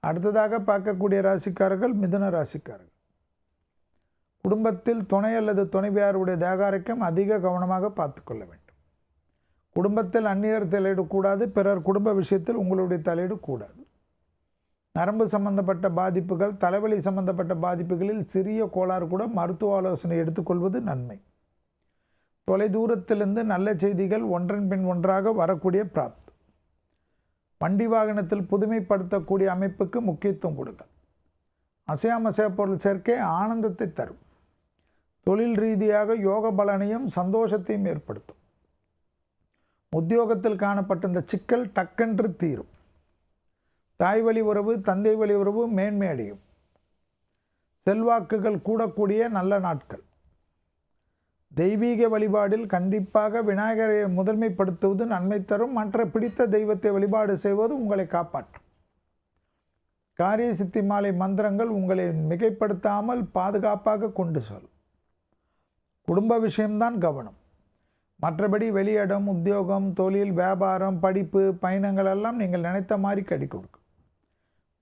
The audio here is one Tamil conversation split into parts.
அடுத்ததாக பார்க்கக்கூடிய ராசிக்காரர்கள் மிதுன ராசிக்காரர்கள். குடும்பத்தில் துணை அல்லது துணைவியாருடைய தேகாரைக்கும் அதிக கவனமாக பார்த்துக்கொள்ள வேண்டும். குடும்பத்தில் அந்நியர் தலையிடக்கூடாது. பிறர் குடும்ப விஷயத்தில் உங்களுடைய தலையீடு கூடாது. நரம்பு சம்பந்தப்பட்ட பாதிப்புகள், தலைவலி சம்பந்தப்பட்ட பாதிப்புகளில் சிறிய கோளாறு கூட மருத்துவ ஆலோசனை எடுத்துக்கொள்வது நன்மை. தொலைதூரத்திலிருந்து நல்ல செய்திகள் ஒன்றன் பின் ஒன்றாக வரக்கூடிய பிராப்தி. வண்டி வாகனத்தில் புதுமைப்படுத்தக்கூடிய அமைப்புக்கு முக்கியத்துவம் கொடுங்கள். அசையாமசைய பொருள் சேர்க்கை ஆனந்தத்தை தரும். தொழில் ரீதியாக யோக பலனையும் சந்தோஷத்தையும் ஏற்படுத்தும். உத்தியோகத்தில் காணப்பட்ட இந்த சிக்கல் டக்கென்று தீரும். தாய் வழி உறவு, தந்தை வழி உறவு மேன்மை அடையும். செல்வாக்குகள் கூடக்கூடிய நல்ல நாட்கள். தெய்வீக வழிபாடில் கண்டிப்பாக விநாயகரை முதன்மைப்படுத்துவது நன்மை தரும். மற்ற பிடித்த தெய்வத்தை வழிபாடு செய்வது உங்களை காப்பாற்றும். காரிய சித்தி மாலை மந்திரங்கள் உங்களை மிகைப்படுத்தாமல் பாதுகாப்பாக கொண்டு செல்லும். குடும்ப விஷயம்தான் கவனம். மற்றபடி வெளியிடம், உத்தியோகம், தொழில், வியாபாரம், படிப்பு, பயணங்கள் எல்லாம் நீங்கள் நினைத்த மாதிரி கடி கொடுக்கும்.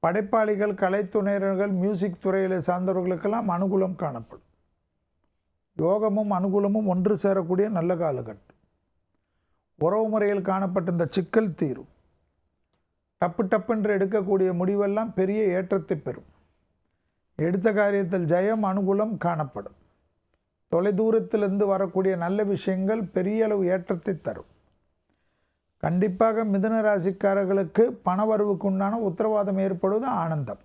படைப்பாளிகள், கலைத்துறையினர்கள், மியூசிக் துறையில் சார்ந்தவர்களுக்கெல்லாம் அனுகூலம் காணப்படும். யோகமும் அனுகூலமும் ஒன்று சேரக்கூடிய நல்ல காலகட்டம். உறவு முறையில் காணப்பட்ட இந்த சிக்கல் தீரும். டப்புன்று எடுக்கக்கூடிய முடிவெல்லாம் பெரிய ஏற்றத்தை பெறும். எடுத்த காரியத்தில் ஜெயம், அனுகூலம் காணப்படும். தொலைதூரத்திலிருந்து வரக்கூடிய நல்ல விஷயங்கள் பெரிய அளவு ஏற்றத்தை தரும். கண்டிப்பாக மிதுன ராசிக்காரர்களுக்கு பணவரவுக்கு உண்டான உத்தரவாதம் ஏற்படுவது ஆனந்தம்.